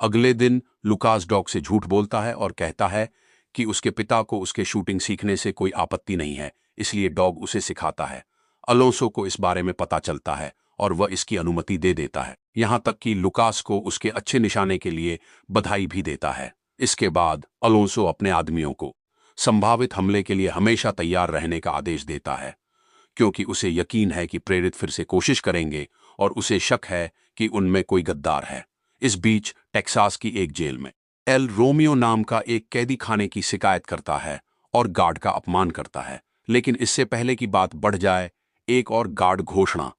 अगले दिन Lucas dog से झूठ बोलता है और कहता है कि उसके पिता को उसके शूटिंग सीखने से कोई आपत्ति नहीं है, इसलिए डॉग उसे सिखाता है। अलोंसो को इस बारे में पता चलता है और वह इसकी अनुमति दे देता है, यहां तक कि लुकास को उसके अच्छे निशाने के लिए बधाई भी देता है। इसके बाद अलोंसो अपने आदमियों को संभावित हमले के लिए हमेशा तैयार रहने का आदेश देता है, क्योंकि उसे यकीन है कि प्रेरित फिर से कोशिश करेंगे और उसे शक है कि उनमें कोई गद्दार है। इस बीच टेक्सास की एक जेल में एल रोमियो नाम का एक कैदी खाने की शिकायत करता है और गार्ड का अपमान करता है। लेकिन इससे पहले कि बात बढ़ जाए, एक और गार्ड घोषणा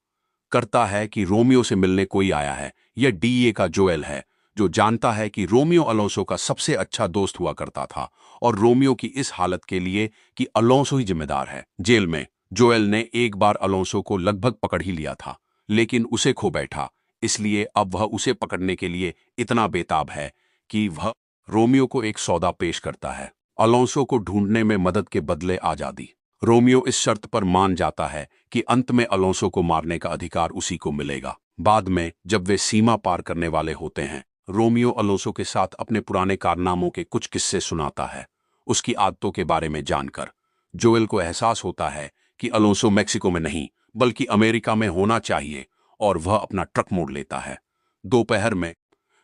करता है कि रोमियो से मिलने कोई आया है। यह डीए का जोएल है, जो जानता है कि रोमियो अलोंसो का सबसे अच्छा दोस्त हुआ करता था और रोमियो की इस हालत के लिए कि अलोंसो ही जिम्मेदार है। जेल में जोएल ने एक बार अलोंसो को लगभग पकड़ ही लिया था, लेकिन उसे खो बैठा, इसलिए अब वह उसे पकड़ने के लिए इतना बेताब है कि वह रोमियो को एक सौदा पेश करता है, अलोंसो को ढूंढने में मदद के बदले आजादी। रोमियो इस शर्त पर मान जाता है कि अंत में अलोंसो को मारने का अधिकार उसी को मिलेगा। बाद में जब वे सीमा पार करने वाले होते हैं, रोमियो अलोंसो के साथ अपने पुराने कारनामों के कुछ किस्से सुनाता है। उसकी आदतों के बारे में जानकर जोएल को एहसास होता है कि अलोंसो मेक्सिको में नहीं बल्कि अमेरिका में होना चाहिए और वह अपना ट्रक मोड़ लेता है। दोपहर में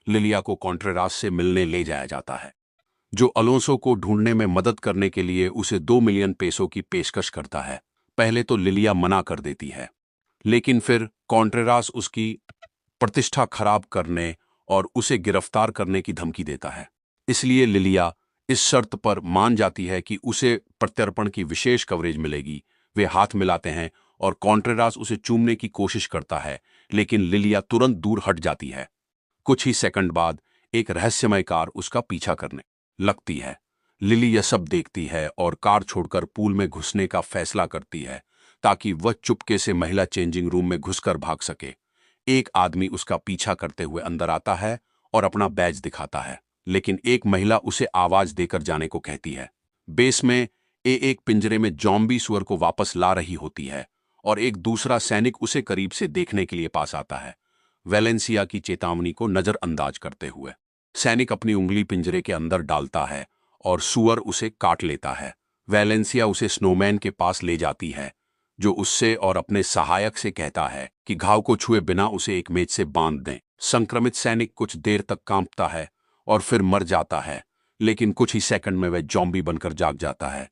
लिलिया को कॉन्ट्रेरास से मिलने ले जाया जाता है, जो अलोंसो को ढूंढने में मदद करने के लिए उसे 2 मिलियन पेसों की पेशकश करता है। पहले तो लिलिया मना कर देती है, लेकिन फिर कॉन्ट्रेरास उसकी प्रतिष्ठा खराब करने और उसे गिरफ्तार करने की धमकी देता है। इसलिए लिलिया इस शर्त पर मान जाती है कि उसे प्रत्यर्पण की विशेष कवरेज मिलेगी। वे हाथ मिलाते हैं और कॉन्ट्रेरास उसे चूमने की कोशिश करता है, लेकिन लिलिया तुरंत दूर हट जाती है। कुछ ही सेकंड बाद एक रहस्यमय कार उसका पीछा करने लगती है। लिली यह सब देखती है और कार छोड़कर पूल में घुसने का फैसला करती है ताकि वह चुपके से महिला चेंजिंग रूम में घुसकर भाग सके। एक आदमी उसका पीछा करते हुए अंदर आता है और अपना बैज दिखाता है, लेकिन एक महिला उसे आवाज देकर जाने को कहती है। बेस में एक पिंजरे में जॉम्बी सुअर को वापस ला रही होती है और एक दूसरा सैनिक उसे करीब से देखने के लिए पास आता है। वेलेंसिया की चेतावनी को नजरअंदाज करते हुए सैनिक अपनी उंगली पिंजरे के अंदर डालता है और सुअर उसे काट लेता है। वेलेंसिया उसे स्नोमैन के पास ले जाती है, जो उससे और अपने सहायक से कहता है कि घाव को छुए बिना उसे एक मेज से बांध दें। संक्रमित सैनिक कुछ देर तक कांपता है और फिर मर जाता है, लेकिन कुछ ही सेकंड में वह जॉम्बी बनकर जाग जाता है।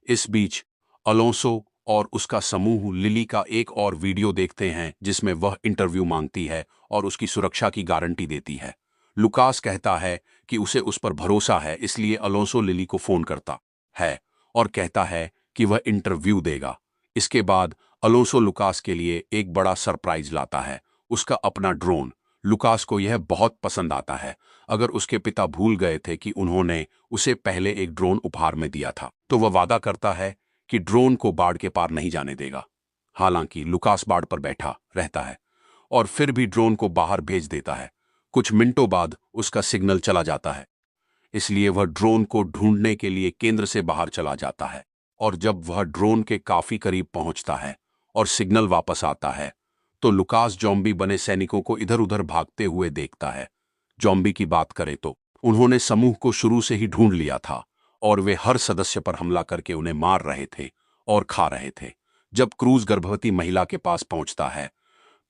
इस बीच अलोंसो और उसका समूह लिली का एक और वीडियो देखते हैं, जिसमें वह इंटरव्यू मांगती है और उसकी सुरक्षा की गारंटी देती है। लुकास कहता है कि उसे उस पर भरोसा है, इसलिए अलोंसो लिली को फोन करता है और कहता है कि वह इंटरव्यू देगा। इसके बाद अलोंसो लुकास के लिए एक बड़ा सरप्राइज लाता है, उसका अपना ड्रोन। लुकास को यह बहुत पसंद आता है। अगर उसके पिता भूल गए थे कि उन्होंने उसे पहले एक ड्रोन उपहार में दिया था, तो वह वादा करता है कि ड्रोन को बाढ़ के पार नहीं जाने देगा। हालांकि लुकास बाढ़ पर बैठा रहता है और फिर भी ड्रोन को बाहर भेज देता है। कुछ मिनटों बाद उसका सिग्नल चला जाता है, इसलिए वह ड्रोन को ढूंढने के लिए केंद्र से बाहर चला जाता है। और जब वह ड्रोन के काफी करीब पहुंचता है और सिग्नल वापस आता है, तो लुकास जॉम्बी बने सैनिकों को इधर उधर भागते हुए देखता है। जॉम्बी की बात करें तो उन्होंने समूह को शुरू से ही ढूंढ लिया था और वे हर सदस्य पर हमला करके उन्हें मार रहे थे और खा रहे थे। जब क्रूज गर्भवती महिला के पास पहुंचता है,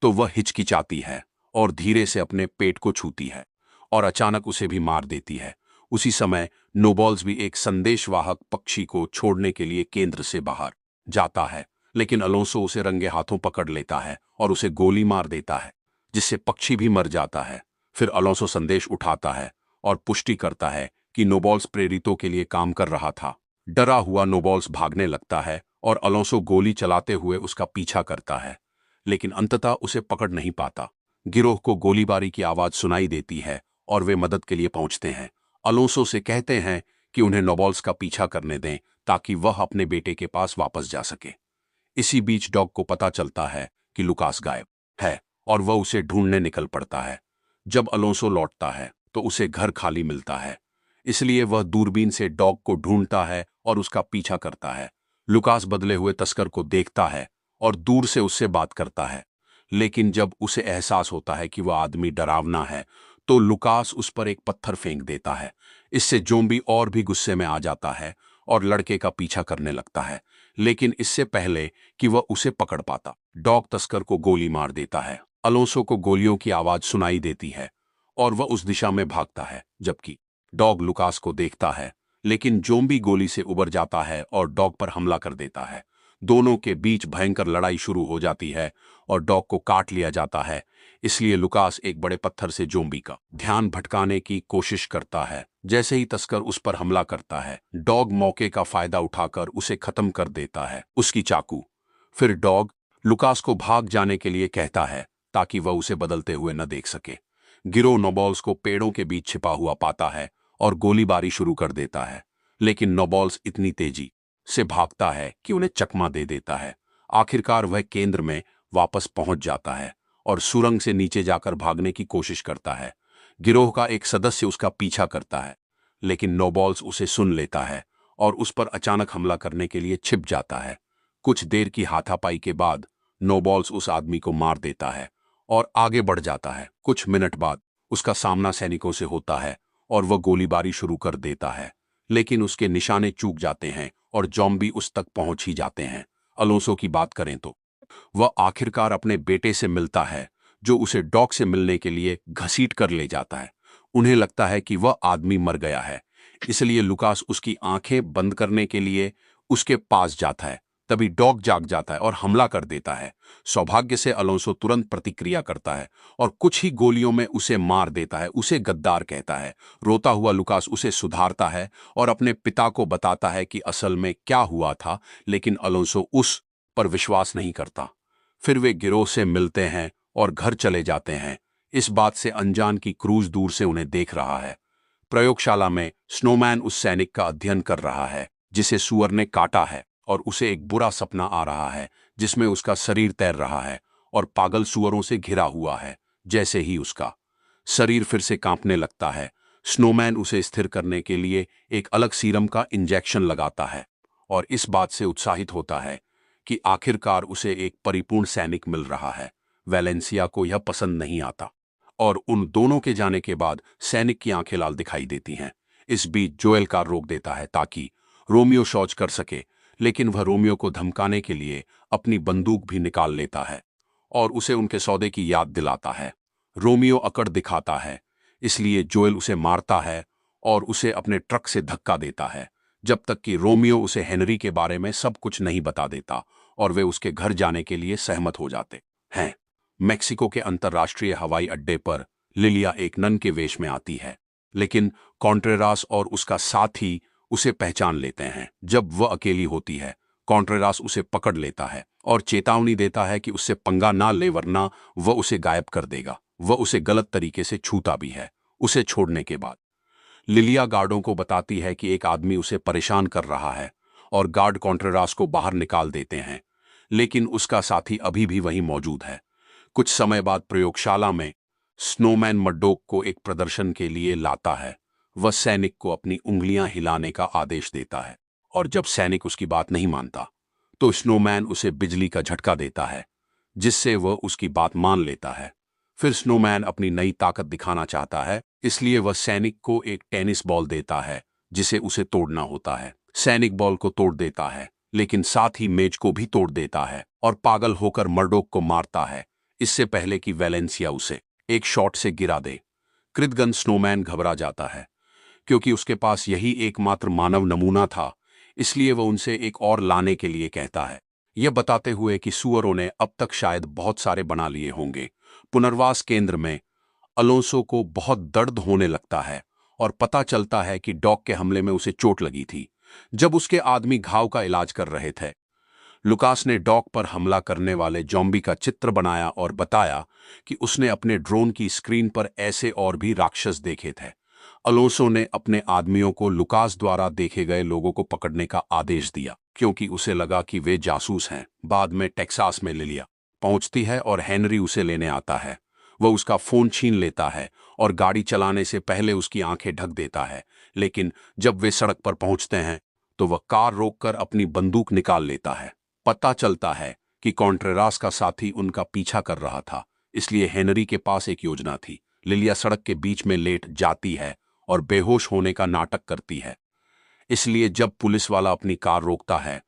तो वह हिचकिचाती है और धीरे से अपने पेट को छूती है और अचानक उसे भी मार देती है। उसी समय नोबॉल्स भी एक संदेशवाहक पक्षी को छोड़ने के लिए केंद्र से बाहर जाता है, लेकिन अलोंसो उसे रंगे हाथों पकड़ लेता है और उसे गोली मार देता है, जिससे पक्षी भी मर जाता है। फिर अलोंसो संदेश उठाता है और पुष्टि करता है कि नोबॉल्स प्रेरितों के लिए काम कर रहा था। डरा हुआ नोबॉल्स भागने लगता है और अलोंसो गोली चलाते हुए उसका पीछा करता है, लेकिन अंततः उसे पकड़ नहीं पाता। गिरोह को गोलीबारी की आवाज सुनाई देती है और वे मदद के लिए पहुंचते हैं। अलोंसो से कहते हैं कि उन्हें नोबॉल्स का पीछा करने दें ताकि वह अपने बेटे के पास वापस जा सके। इसी बीच डॉग को पता चलता है कि लुकास गायब है और वह उसे ढूंढने निकल पड़ता है। जब अलोंसो लौटता है तो उसे घर खाली मिलता है, इसलिए वह दूरबीन से डॉग को ढूंढता है और उसका पीछा करता है। लुकास बदले हुए तस्कर को देखता है और दूर से उससे बात करता है, लेकिन जब उसे एहसास होता है कि वह आदमी डरावना है, तो लुकास उस पर एक पत्थर फेंक देता है। इससे जोम्बी और भी गुस्से में आ जाता है और लड़के का पीछा करने लगता है, लेकिन इससे पहले कि वह उसे पकड़ पाता, डॉग तस्कर को गोली मार देता है। अलोंसो को गोलियों की आवाज सुनाई देती है और वह उस दिशा में भागता है, जबकि डॉग लुकास को देखता है, लेकिन जोम्बी गोली से उबर जाता है और डॉग पर हमला कर देता है। दोनों के बीच भयंकर लड़ाई शुरू हो जाती है और डॉग को काट लिया जाता है। इसलिए लुकास एक बड़े पत्थर से जोम्बी का ध्यान भटकाने की कोशिश करता है। जैसे ही तस्कर उस पर हमला करता है, डॉग मौके का फायदा उठाकर उसे खत्म कर देता है, उसकी चाकू। फिर डॉग लुकास को भाग जाने के लिए कहता है ताकि वह उसे बदलते हुए न देख सके। गिरोह नोबॉल्स को पेड़ों के बीच छिपा हुआ पाता है और गोलीबारी शुरू कर देता है, लेकिन नोबॉल्स इतनी तेजी से भागता है कि उन्हें चकमा दे देता है। आखिरकार वह केंद्र में वापस पहुंच जाता है और सुरंग से नीचे जाकर भागने की कोशिश करता है। गिरोह का एक सदस्य उसका पीछा करता है, लेकिन नोबॉल्स उसे सुन लेता है और उस पर अचानक हमला करने के लिए छिप जाता है। कुछ देर की हाथापाई के बाद नोबॉल्स उस आदमी को मार देता है और आगे बढ़ जाता है। कुछ मिनट बाद उसका सामना सैनिकों से होता है और वह गोलीबारी शुरू कर देता है, लेकिन उसके निशाने चूक जाते हैं और जॉम्बी उस तक पहुंच ही जाते हैं। अलोंसो की बात करें तो वह आखिरकार अपने बेटे से मिलता है, जो उसे डॉग से मिलने के लिए घसीट कर ले जाता है। उन्हें लगता है कि वह आदमी मर गया है, इसलिए लुकास उसकी आंखें बंद करने के लिए उसके पास जाता है। तभी डॉग जाग जाता है और हमला कर देता है। सौभाग्य से अलोंसो तुरंत प्रतिक्रिया करता है और कुछ ही गोलियों में उसे मार देता है। उसे गद्दार कहता है। रोता हुआ लुकास उसे सुधारता है और अपने पिता को बताता है कि असल में क्या हुआ था, लेकिन अलोंसो उस पर विश्वास नहीं करता। फिर वे गिरोह से मिलते हैं और घर चले जाते हैं, इस बात से अनजान कि क्रूज दूर से उन्हें देख रहा है। प्रयोगशाला में स्नोमैन उस सैनिक का अध्ययन कर रहा है जिसे सुअर ने काटा है, और उसे एक बुरा सपना आ रहा है जिसमें उसका शरीर तैर रहा है और पागल सुअरों से घिरा हुआ है। जैसे ही उसका शरीर फिर से कांपने लगता है, स्नोमैन उसे स्थिर करने के लिए एक अलग सीरम का इंजेक्शन लगाता है और इस बात से उत्साहित होता है कि आखिरकार उसे एक परिपूर्ण सैनिक मिल रहा है। वैलेंसिया को यह पसंद नहीं आता और उन दोनों के जाने के बाद सैनिक की आंखें लाल दिखाई देती हैं। इस बीच जोएल कार रोक देता है ताकि रोमियो शौच कर सके, लेकिन वह रोमियो को धमकाने के लिए अपनी बंदूक भी निकाल लेता है और उसे उनके सौदे की याद दिलाता है। रोमियो अकड़ दिखाता है, इसलिए जोएल उसे मारता है और उसे अपने ट्रक से धक्का देता है, जब तक कि रोमियो उसे हेनरी के बारे में सब कुछ नहीं बता देता और वे उसके घर जाने के लिए सहमत हो जाते हैं। मेक्सिको के अंतर्राष्ट्रीय हवाई अड्डे पर लिलिया एक नन के वेश में आती है, लेकिन कॉन्ट्रेरास और उसका साथी उसे पहचान लेते हैं। जब वह अकेली होती है, कॉन्ट्रेरास उसे पकड़ लेता है और चेतावनी देता है कि उससे पंगा ना ले, वरना वह उसे गायब कर देगा। वह उसे गलत तरीके से छूता भी है। उसे छोड़ने के बाद लिलिया गार्डों को बताती है कि एक आदमी उसे परेशान कर रहा है और गार्ड कॉन्ट्रेरास को बाहर निकाल देते हैं, लेकिन उसका साथी अभी भी वहीं मौजूद है। कुछ समय बाद प्रयोगशाला में स्नोमैन मड्डोक को एक प्रदर्शन के लिए लाता है। वह सैनिक को अपनी उंगलियां हिलाने का आदेश देता है और जब सैनिक उसकी बात नहीं मानता तो स्नोमैन उसे बिजली का झटका देता है, जिससे वह उसकी बात मान लेता है। फिर स्नोमैन अपनी नई ताकत दिखाना चाहता है, इसलिए वह सैनिक को एक टेनिस बॉल देता है जिसे उसे तोड़ना होता है। सैनिक बॉल को तोड़ देता है, लेकिन साथ ही मेज को भी तोड़ देता है और पागल होकर मर्डोक को मारता है, इससे पहले कि वैलेंसिया उसे एक शॉट से गिरा दे। कृतगन स्नोमैन घबरा जाता है क्योंकि उसके पास यही एकमात्र मानव नमूना था, इसलिए वह उनसे एक और लाने के लिए कहता है, यह बताते हुए कि सुअरों ने अब तक शायद बहुत सारे बना लिए होंगे। पुनर्वास केंद्र में अलोंसो को बहुत दर्द होने लगता है और पता चलता है कि डॉग के हमले में उसे चोट लगी थी जब उसके आदमी घाव का इलाज कर रहे थे। लुकास ने डॉग पर हमला करने वाले जॉम्बी का चित्र बनाया और बताया कि उसने अपने ड्रोन की स्क्रीन पर ऐसे और भी राक्षस देखे थे। अलोंसो ने अपने आदमियों को लुकास द्वारा देखे गए लोगों को पकड़ने का आदेश दिया क्योंकि उसे लगा कि वे जासूस हैं। बाद में टेक्सास में लिलिया पहुंचती है और हेनरी उसे लेने आता है। वह उसका फोन छीन लेता है और गाड़ी चलाने से पहले उसकी आंखें ढक देता है, लेकिन जब वे सड़क पर पहुंचते हैं तो वह कार रोककर अपनी बंदूक निकाल लेता है। पता चलता है कि कॉन्ट्रेरास का साथी उनका पीछा कर रहा था, इसलिए हेनरी के पास एक योजना थी, लिलिया सड़क के बीच में लेट जाती है और बेहोश होने का नाटक करती है। इसलिए जब पुलिस वाला अपनी कार रोकता है